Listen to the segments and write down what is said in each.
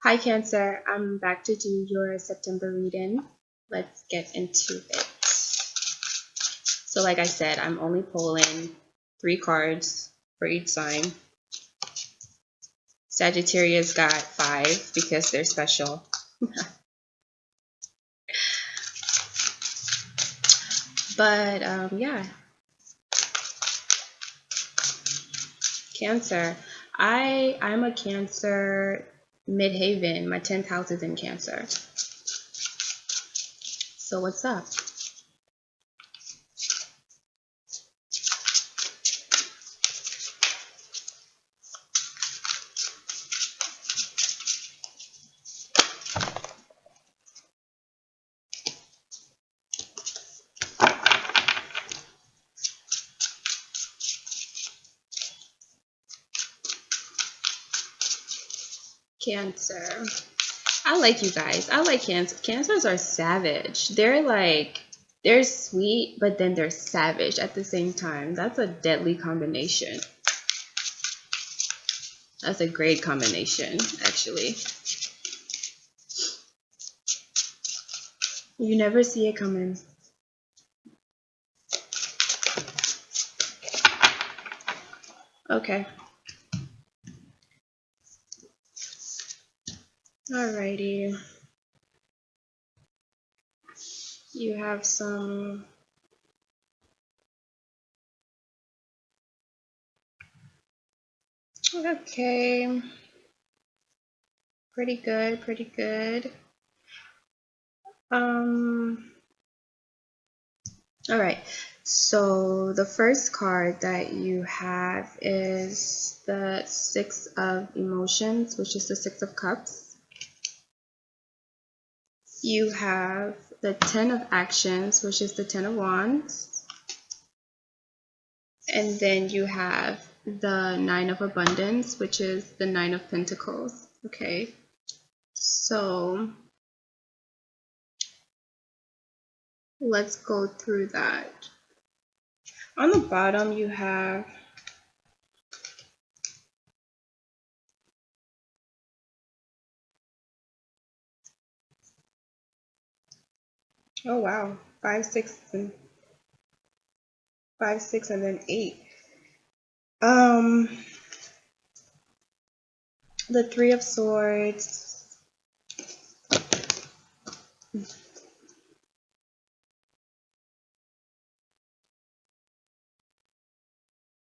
Hi Cancer, I'm back to do your September reading. Let's get into it. So like I said, I'm only pulling 3 cards for each sign. Sagittarius got 5 because they're special. But yeah, Cancer. I'm a Cancer midhaven. My 10th house is in Cancer. So what's up? Cancer. I like you guys. I like Cancer. Cancers are savage. They're sweet, but then they're savage at the same time. That's a deadly combination. That's a great combination, actually. You never see it coming. Okay. Alrighty. You have some... Okay. Pretty good, pretty good. Alright. So the first card that you have is the Six of Emotions, which is the Six of Cups. You have the Ten of Actions, which is the Ten of Wands. And then you have the Nine of Abundance, which is the Nine of Pentacles. Okay. So let's go through that. On the bottom, you have oh wow, 5, 6, and 5, 6, and then 8. The Three of Swords.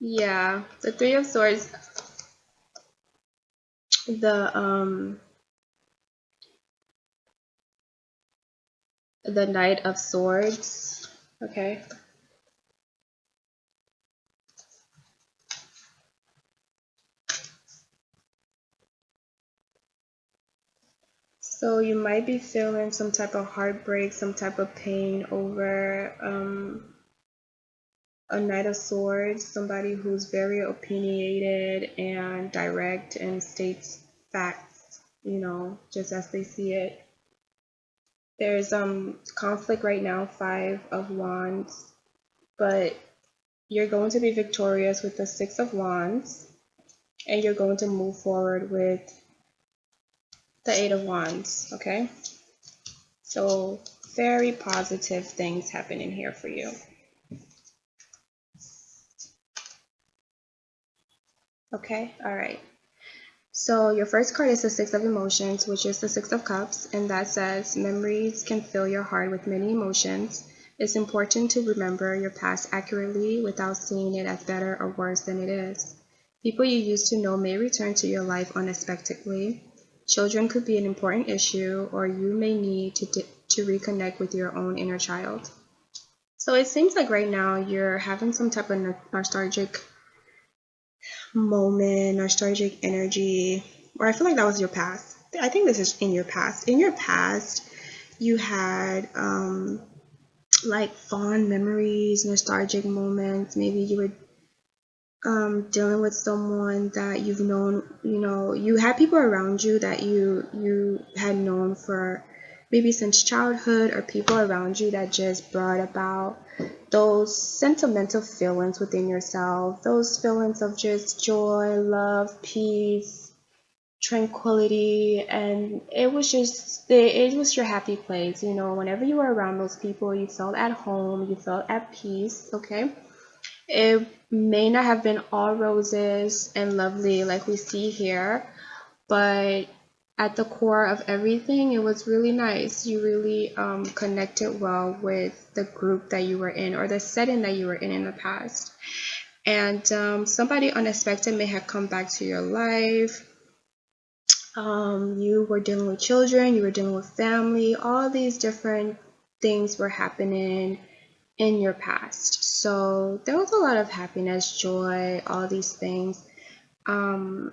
Yeah, the Three of Swords. The Knight of Swords. Okay. So you might be feeling some type of heartbreak, some type of pain over a Knight of Swords, somebody who's very opinionated and direct and states facts, you know, just as they see it. There's conflict right now, 5 of Wands, but you're going to be victorious with the 6 of Wands, and you're going to move forward with the 8 of Wands, okay? So very positive things happening here for you. Okay, all right. So your first card is the Six of Emotions, which is the Six of Cups, and that says memories can fill your heart with many emotions. It's important to remember your past accurately without seeing it as better or worse than it is. People you used to know may return to your life unexpectedly. Children could be an important issue, or you may need to reconnect with your own inner child. So it seems like right now you're having some type of nostalgic moment, nostalgic energy, or I feel like that was your past. I think this is in your past. In your past, you had like fond memories, nostalgic moments. Maybe you were dealing with someone that you've known, you know, you had people around you that you had known for maybe since childhood, or people around you that just brought about those sentimental feelings within yourself, those feelings of just joy, love, peace, tranquility, and it was just it was your happy place. You know, whenever you were around those people, you felt at home, you felt at peace. Okay, it may not have been all roses and lovely like we see here, but at the core of everything, it was really nice. You really connected well with the group that you were in, or the setting that you were in the past. And somebody unexpected may have come back to your life. You were dealing with children, you were dealing with family, all these different things were happening in your past. So there was a lot of happiness, joy, all these things. Um,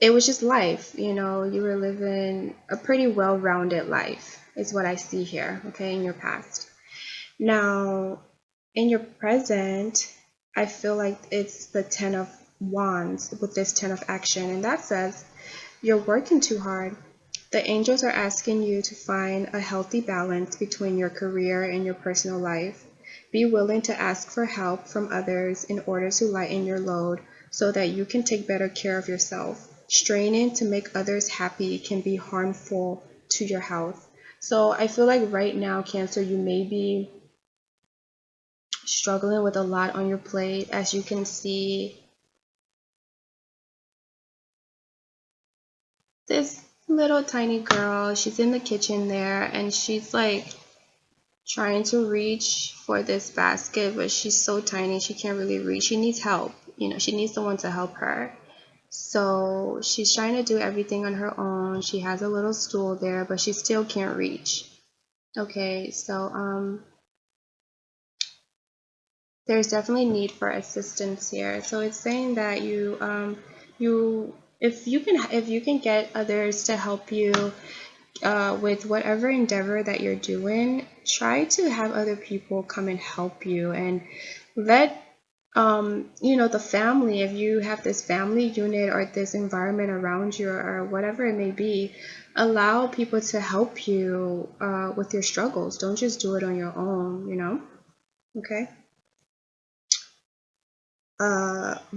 it was just life, you know, you were living a pretty well-rounded life, is what I see here, okay, in your past. Now, in your present, I feel like it's the Ten of Wands with this Ten of Action, and that says you're working too hard. The angels are asking you to find a healthy balance between your career and your personal life. Be willing to ask for help from others in order to lighten your load so that you can take better care of yourself. Straining to make others happy can be harmful to your health. So I feel like right now, Cancer, you may be struggling with a lot on your plate. As you can see, this little tiny girl, she's in the kitchen there, and she's like trying to reach for this basket, but she's so tiny she can't really reach. She needs help. You know, she needs someone to help her. So she's trying to do everything on her own. She has a little stool there, but she still can't reach. Okay, so there's definitely need for assistance here. So it's saying that if you can get others to help you with whatever endeavor that you're doing, try to have other people come and help you, and let you know, the family, if you have this family unit or this environment around you or whatever it may be, allow people to help you with your struggles. Don't just do it on your own, you know? Okay.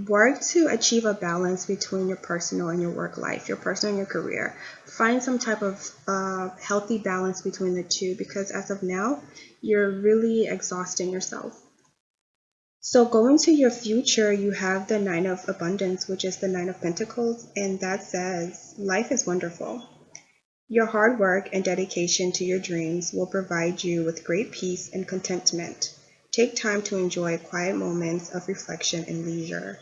Work to achieve a balance between your personal and your work life, your personal and your career. Find some type of healthy balance between the two, because as of now, you're really exhausting yourself. So going to your future, you have the Nine of Abundance, which is the Nine of Pentacles, and that says life is wonderful. Your hard work and dedication to your dreams will provide you with great peace and contentment. Take time to enjoy quiet moments of reflection and leisure.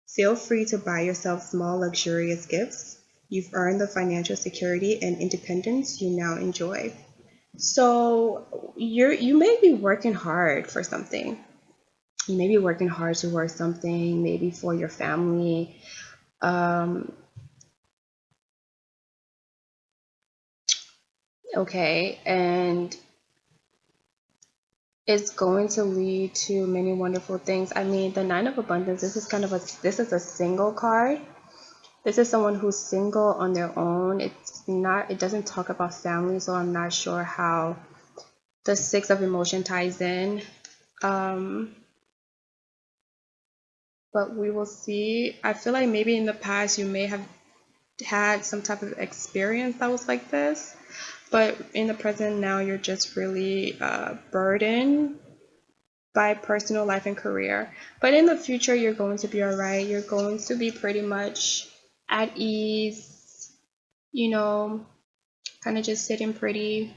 Feel free to buy yourself small luxurious gifts. You've earned the financial security and independence you now enjoy. So you may be working hard for something. You may be working hard towards something, maybe for your family. Okay, and it's going to lead to many wonderful things. I mean, the Nine of Abundance, this is a single card. This is someone who's single on their own. It doesn't talk about family, so I'm not sure how the Six of Emotion ties in. But we will see. I feel like maybe in the past you may have had some type of experience that was like this, but in the present now you're just really burdened by personal life and career. But in the future, you're going to be all right. You're going to be pretty much at ease, you know, kind of just sitting pretty,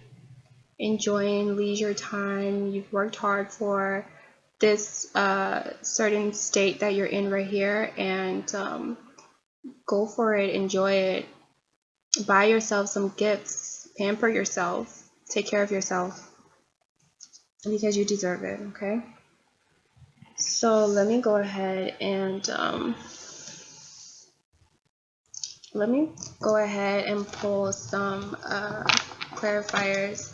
enjoying leisure time. You've worked hard for this certain state that you're in right here, and go for it, enjoy it. Buy yourself some gifts, pamper yourself, take care of yourself, because you deserve it, okay? So let me go ahead and pull some clarifiers.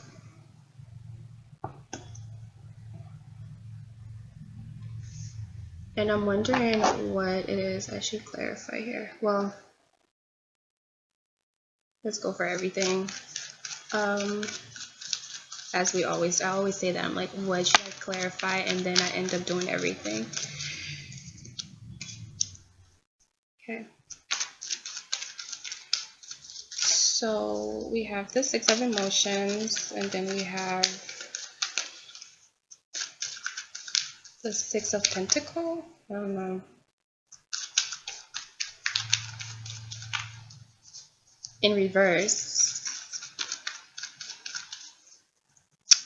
And I'm wondering what it is I should clarify here. Well, let's go for everything. As I always say that, I'm like, what should I clarify? And then I end up doing everything. Okay. So we have the Six of Emotions, and then we have the Six of Pentacles. I don't know. In reverse.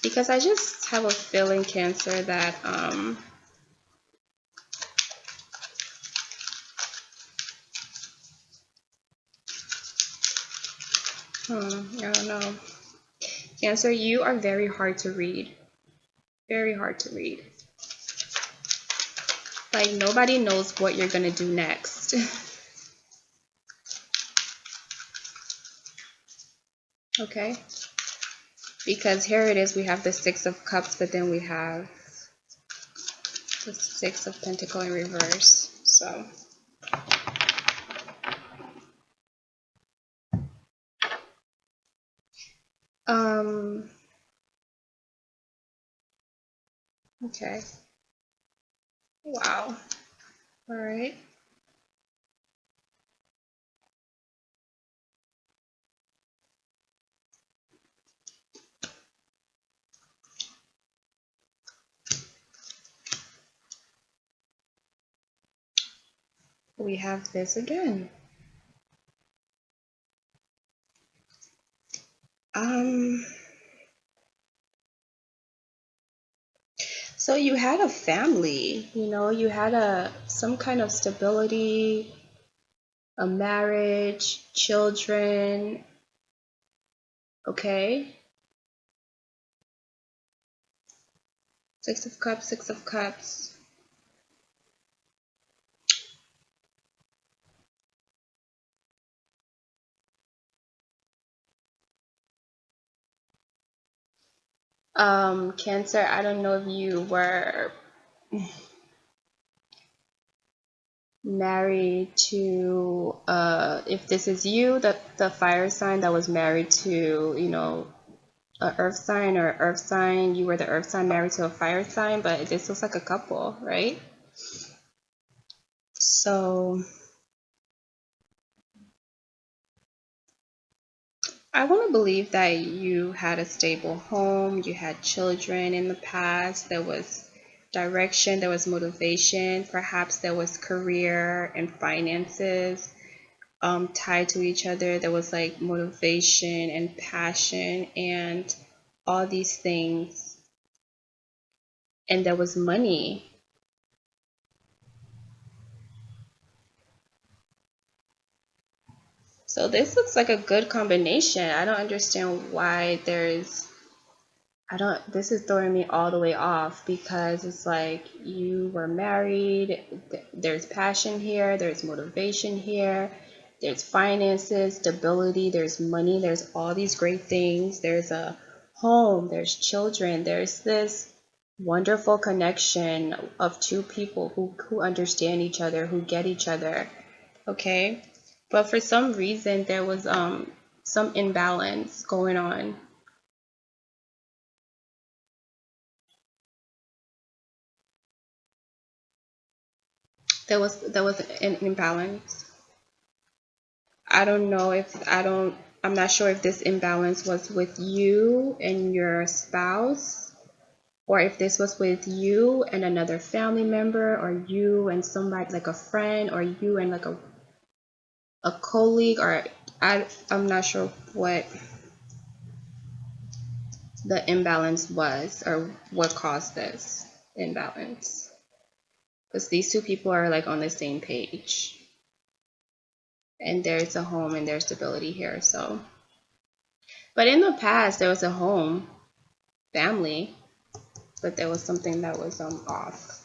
Because I just have a feeling, Cancer, that I don't know. Cancer, you are very hard to read. Very hard to read. Like, nobody knows what you're gonna do next. Okay? Because here it is, we have the Six of Cups, but then we have the Six of Pentacles in reverse. So okay. Wow. All right. We have this again. So you had a family, you know, you had some kind of stability, a marriage, children, okay? Six of Cups, Six of Cups. Cancer, I don't know if you were married to, if this is you, the fire sign that was married to, you know, a earth sign or earth sign, you were the earth sign married to a fire sign, but this looks like a couple, right? So I want to believe that you had a stable home, you had children in the past, there was direction, there was motivation, perhaps there was career and finances tied to each other. There was like motivation and passion and all these things. And there was money. So this looks like a good combination. I don't understand why this is throwing me all the way off, because it's like you were married, there's passion here, there's motivation here, there's finances, stability, there's money, there's all these great things, there's a home, there's children, there's this wonderful connection of two people who understand each other, who get each other, okay? But for some reason there was some imbalance going on. There was an imbalance. I'm not sure if this imbalance was with you and your spouse, or if this was with you and another family member, or you and somebody like a friend, or you and like a colleague, or I'm not sure what the imbalance was or what caused this imbalance. Because these two people are like on the same page. And there's a home and there's stability here, so. But in the past, there was a home, family, but there was something that was off.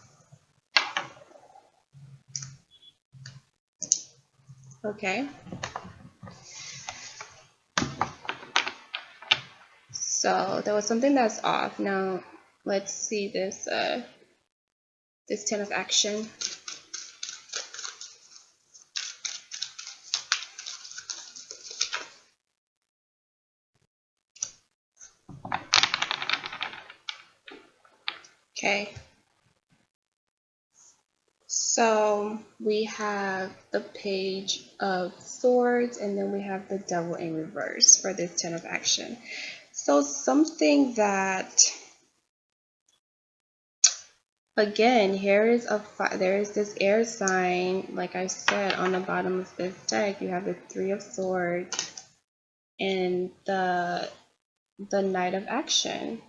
Okay. So there was something that's off. Now let's see this this 10 of action. Okay. So we have the Page of Swords, and then we have the Devil in reverse for this 10 of action. So something that, again, there is this air sign, like I said, on the bottom of this deck. You have the 3 of Swords and the Knight of Action.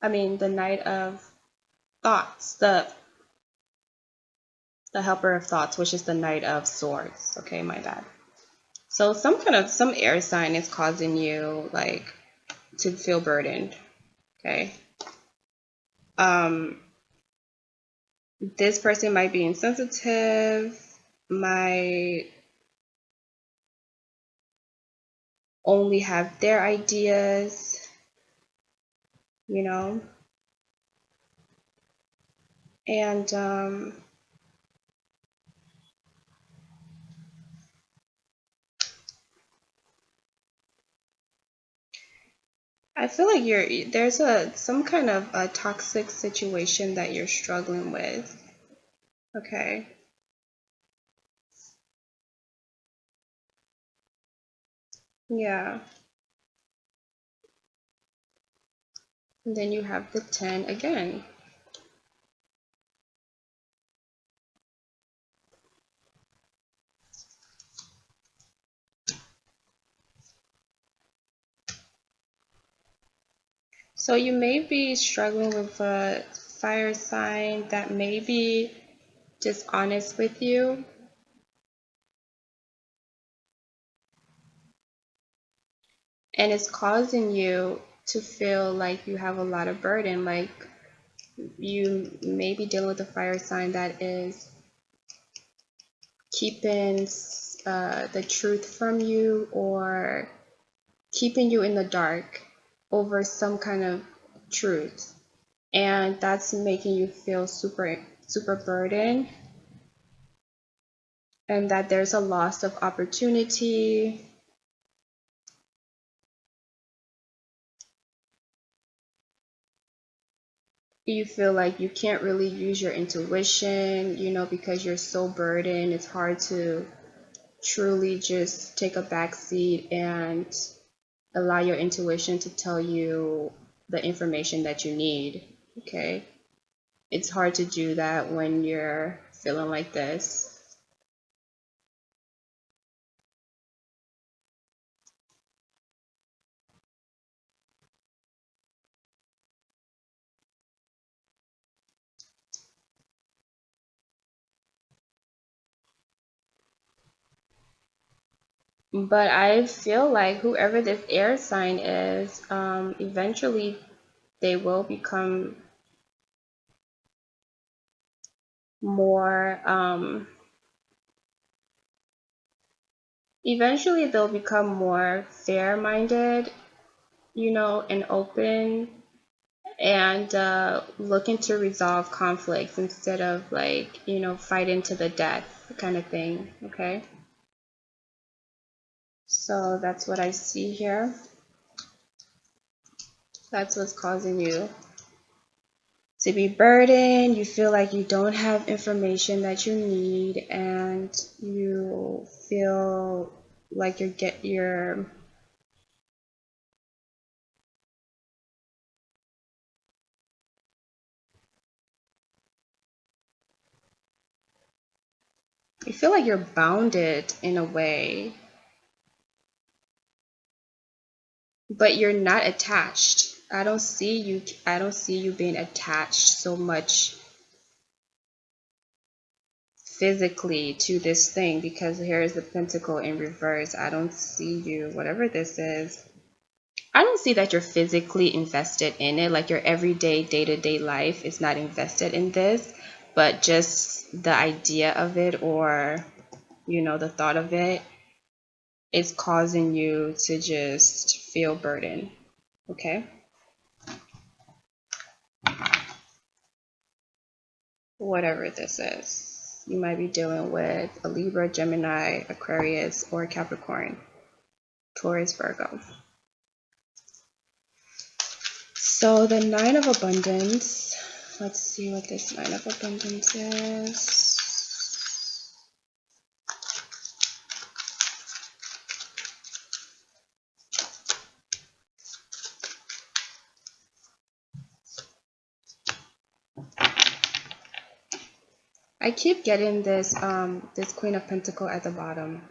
I mean, the Knight of Thoughts, the Helper of Thoughts, which is the Knight of Swords. Okay, my bad. So some air sign is causing you like to feel burdened. Okay. This person might be insensitive, might only have their ideas, you know, and I feel like there's some kind of a toxic situation that you're struggling with. Okay. Yeah. And then you have the 10 again. So you may be struggling with a fire sign that may be dishonest with you. And it's causing you to feel like you have a lot of burden, like you may be dealing with a fire sign that is keeping the truth from you or keeping you in the dark over some kind of truth. And that's making you feel super burdened, and that there's a loss of opportunity. You feel like you can't really use your intuition, you know, because you're so burdened. It's hard to truly just take a back seat and allow your intuition to tell you the information that you need. Okay. It's hard to do that when you're feeling like this. But I feel like whoever this air sign is, eventually they will become more, eventually they'll become more fair-minded, you know, and open, and looking to resolve conflicts instead of like, you know, fighting to the death kind of thing. Okay. So that's what I see here. That's what's causing you to be burdened. You feel like you don't have information that you need, and you feel like you're you feel like you're bounded in a way, but you're not attached. I don't see you being attached so much physically to this thing, because here is the pentacle in reverse. I don't see you, whatever this is, I don't see that you're physically invested in it, like your everyday day-to-day life is not invested in this, but just the idea of it, or you know, the thought of it is causing you to just feel burdened. Okay. Whatever this is, you might be dealing with a Libra, Gemini, Aquarius, or Capricorn, Taurus, Virgo. So the Nine of Abundance, let's see what this Nine of Abundance is. I keep getting this this Queen of Pentacles at the bottom.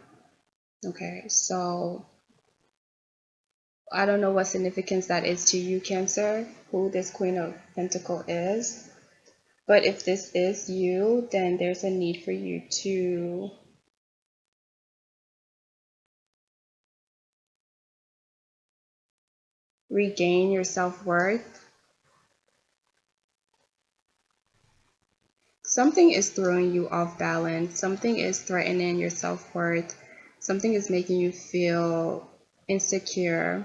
Okay, so I don't know what significance that is to you, Cancer, who this Queen of Pentacles is. But if this is you, then there's a need for you to regain your self-worth. Something is throwing you off balance. Something is threatening your self-worth. Something is making you feel insecure.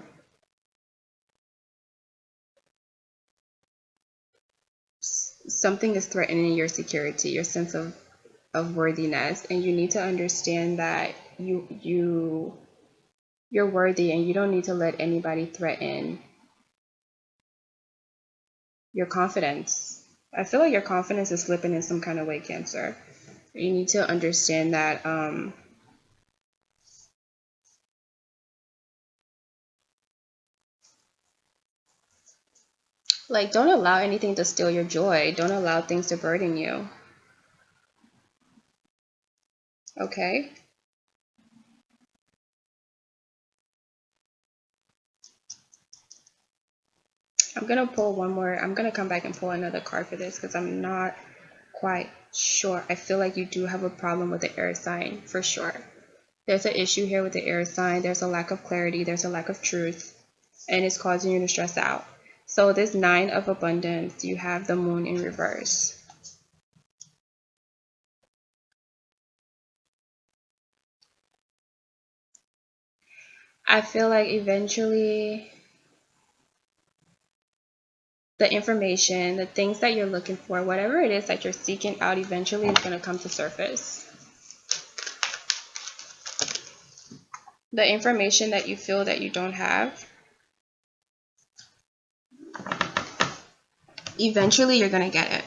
Something is threatening your security, your sense of worthiness, and you need to understand that you're worthy and you don't need to let anybody threaten your confidence. I feel like your confidence is slipping in some kind of way, Cancer. You need to understand that like, don't allow anything to steal your joy. Don't allow things to burden you. Okay? I'm going to pull one more. I'm going to come back and pull another card for this because I'm not quite sure. I feel like you do have a problem with the air sign for sure. There's an issue here with the air sign. There's a lack of clarity. There's a lack of truth. And it's causing you to stress out. So this 9 of abundance, you have the moon in reverse. I feel like eventually the information, the things that you're looking for, whatever it is that you're seeking out, eventually is going to come to surface. The information that you feel that you don't have, eventually you're going to get it.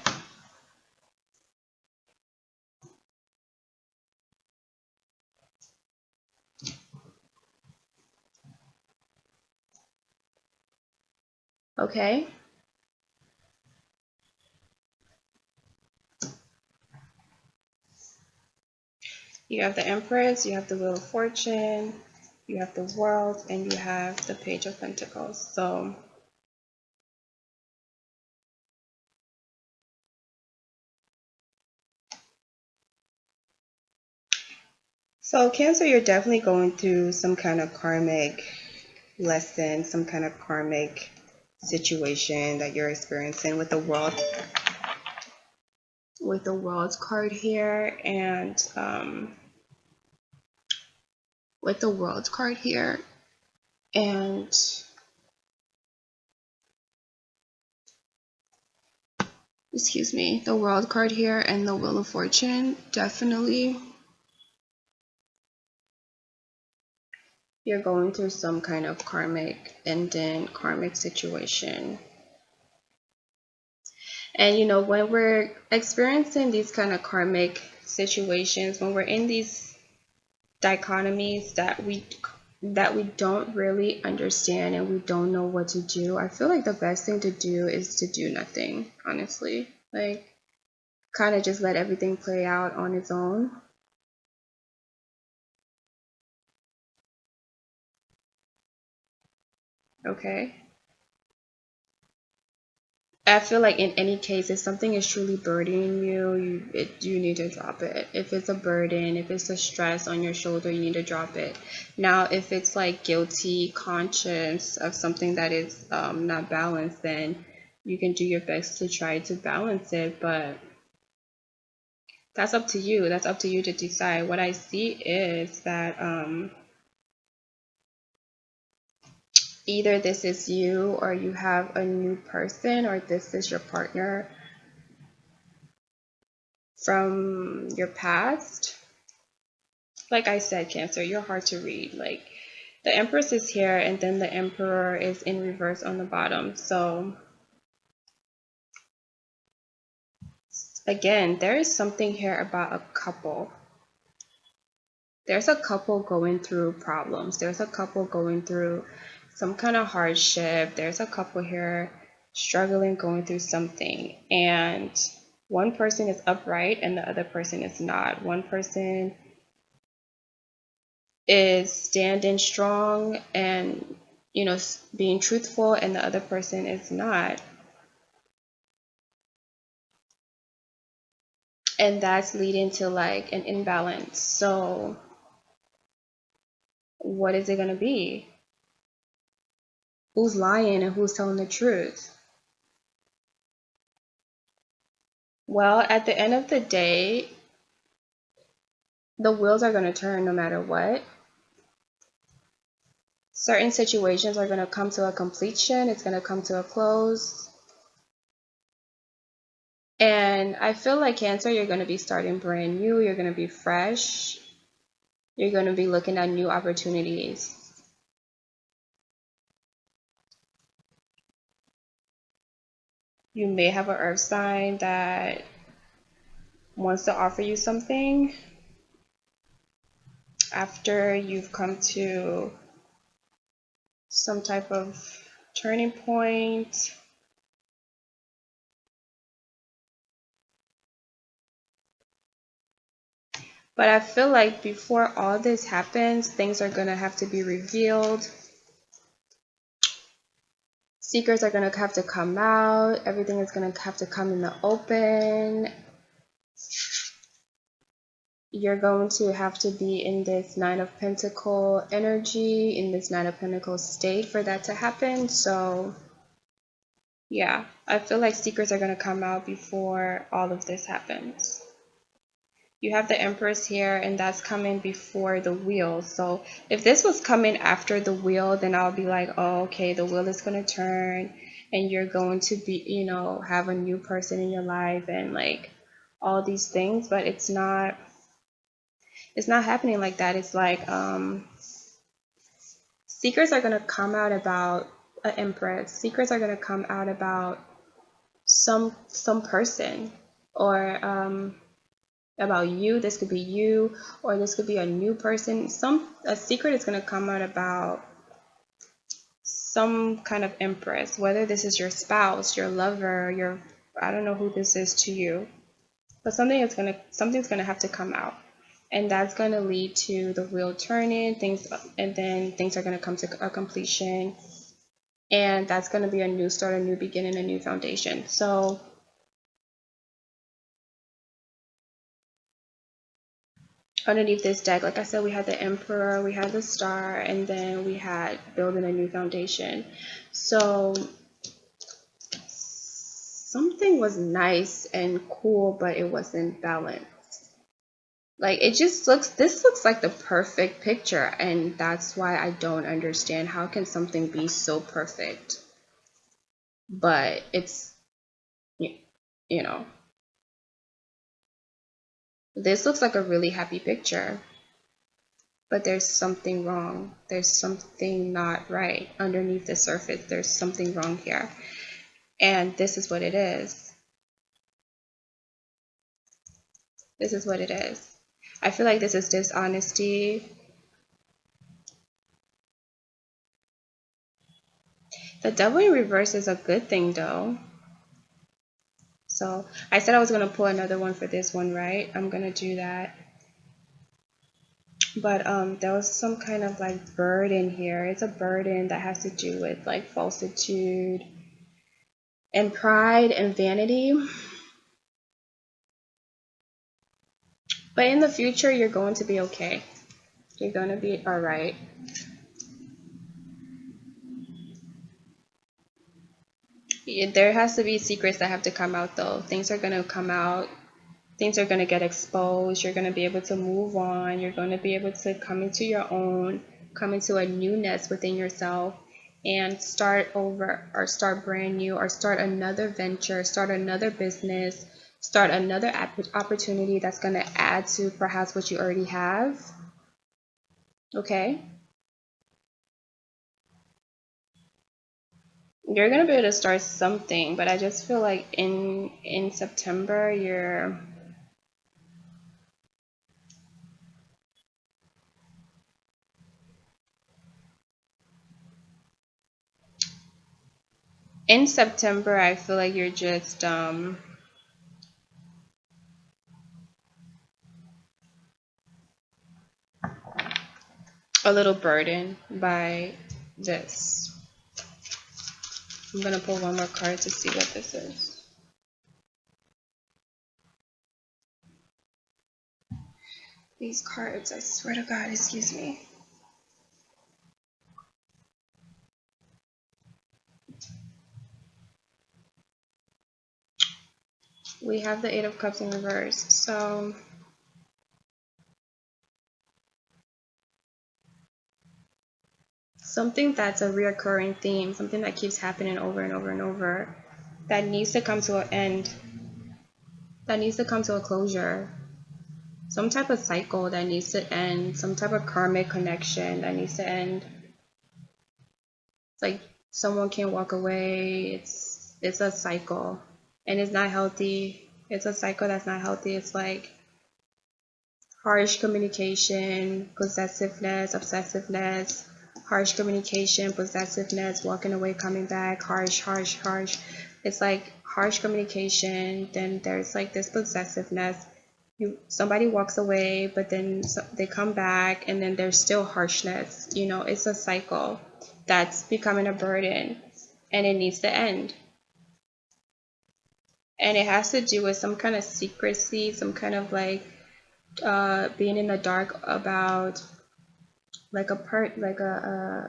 Okay? You have the Empress, you have the Wheel of Fortune, you have the World, and you have the Page of Pentacles. So Cancer, you're definitely going through some kind of karmic lesson, some kind of karmic situation that you're experiencing with the World. With the World card here, and with the World card here, and excuse me, the World card here and the Wheel of Fortune, definitely you're going through some kind of karmic ending, karmic situation. And you know, when we're experiencing these kind of karmic situations, when we're in these dichotomies that we don't really understand and we don't know what to do, I feel like the best thing to do is to do nothing, honestly. Like, kind of just let everything play out on its own. Okay? I feel like in any case, if something is truly burdening you, you need to drop it. If it's a burden, if it's a stress on your shoulder, you need to drop it. Now, if it's like guilty conscience of something that is not balanced, then you can do your best to try to balance it. But that's up to you. That's up to you to decide. What I see is that either this is you or you have a new person or this is your partner from your past. Like I said, Cancer, you're hard to read. Like, the Empress is here and then the Emperor is in reverse on the bottom. So again, there is something here about a couple. There's a couple going through problems. There's a couple going through some kind of hardship. There's a couple here struggling, going through something. And One person is upright and the other person is not. One person is standing strong and, being truthful, and the other person is not. And that's leading to like an imbalance. So what is it going to be? Who's lying and who's telling the truth? Well, at the end of the day, the wheels are going to turn no matter what. Certain situations are going to come to a completion, it's going to come to a close. And I feel like Cancer, you're going to be starting brand new, you're going to be fresh, you're going to be looking at new opportunities. You may have an earth sign that wants to offer you something after you've come to some type of turning point. But I feel like before all this happens, things are going to have to be revealed. Secrets are going to have to come out. Everything is going to have to come in the open. You're going to have to be in this Nine of Pentacles energy, in this Nine of Pentacles state for that to happen. So yeah, I feel like secrets are going to come out before all of this happens. You have the Empress here, and that's coming before the Wheel. So if this was coming after the Wheel, then I'll be like, oh, okay, the wheel is going to turn and you're going to be, have a new person in your life and like all these things. But it's not happening like that. It's like secrets are going to come out about an Empress. Secrets are going to come out about some person, or about you. This could be you, or this could be a new person. A secret is going to come out about some kind of Empress, whether this is your spouse, your lover, I don't know who this is to you, but something's going to have to come out, and that's going to lead to the wheel turning things, and then things are going to come to a completion, and that's going to be a new start, a new beginning, a new foundation. So underneath this deck, like I said, we had the Emperor, we had the Star, and then we had building a new foundation. So something was nice and cool, but it wasn't balanced. Like this looks like the perfect picture, and that's why I don't understand how can something be so perfect, but it's, you know, this looks like a really happy picture. But there's something wrong. There's something not right underneath the surface. There's something wrong here. And this is what it is. This is what it is. I feel like this is dishonesty. The Devil in reverse is a good thing though. So I said I was going to pull another one for this one, right? I'm going to do that. But there was some kind of like burden here. It's a burden that has to do with like falsitude and pride and vanity. But in the future, you're going to be okay. You're going to be all right. There has to be secrets that have to come out though. Things are going to come out. Things are going to get exposed. You're going to be able to move on. You're going to be able to come into your own, come into a newness within yourself, and start over, or start brand new, or start another venture, start another business, start another opportunity that's going to add to perhaps what you already have. Okay? You're going to be able to start something, but I just feel like in September, I feel like you're just a little burdened by this. I'm gonna pull one more card to see what this is. These cards, I swear to God, excuse me. We have the Eight of Cups in reverse. So something that's a reoccurring theme, something that keeps happening over and over and over, that needs to come to an end, that needs to come to a closure. Some type of cycle that needs to end, some type of karmic connection that needs to end. It's like someone can walk away. It's a cycle, and it's not healthy. It's a cycle that's not healthy. It's like harsh communication, possessiveness, obsessiveness, harsh communication, possessiveness, walking away, coming back, harsh, harsh, harsh. It's like harsh communication, then there's like this possessiveness. Somebody walks away, but then they come back, and then there's still harshness. You know, it's a cycle that's becoming a burden, and it needs to end. And it has to do with some kind of secrecy, some kind of like being in the dark about like I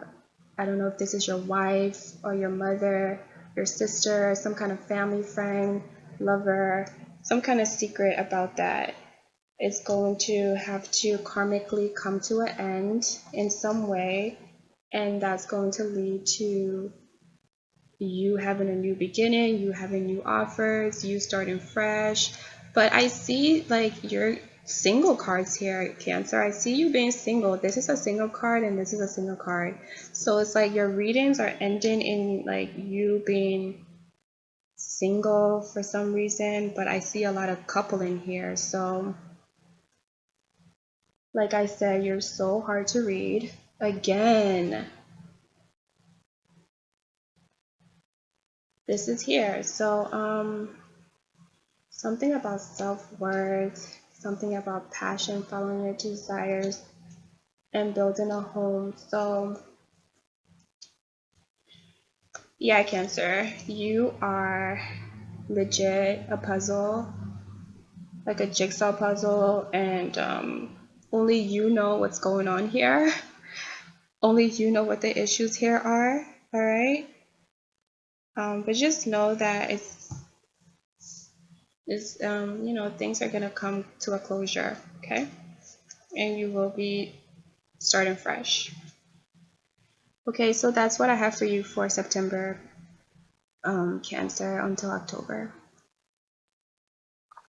don't know if this is your wife or your mother, your sister, some kind of family friend, lover, some kind of secret about that. It's going to have to karmically come to an end in some way, and that's going to lead to you having a new beginning, you having new offers, you starting fresh. But I see like your single cards here, Cancer. I see you being single. This is a single card and this is a single card. So it's like your readings are ending in like you being single for some reason, but I see a lot of coupling here. So like I said, you're so hard to read. Again, this is here. So something about self-worth, something about passion, following your desires, and building a home. So yeah, Cancer, you are legit a puzzle, like a jigsaw puzzle, and only you know what's going on here. Only you know what the issues here are, all right? But just know that you know, things are gonna come to a closure, okay? And you will be starting fresh. Okay, so that's what I have for you for September, Cancer, until October.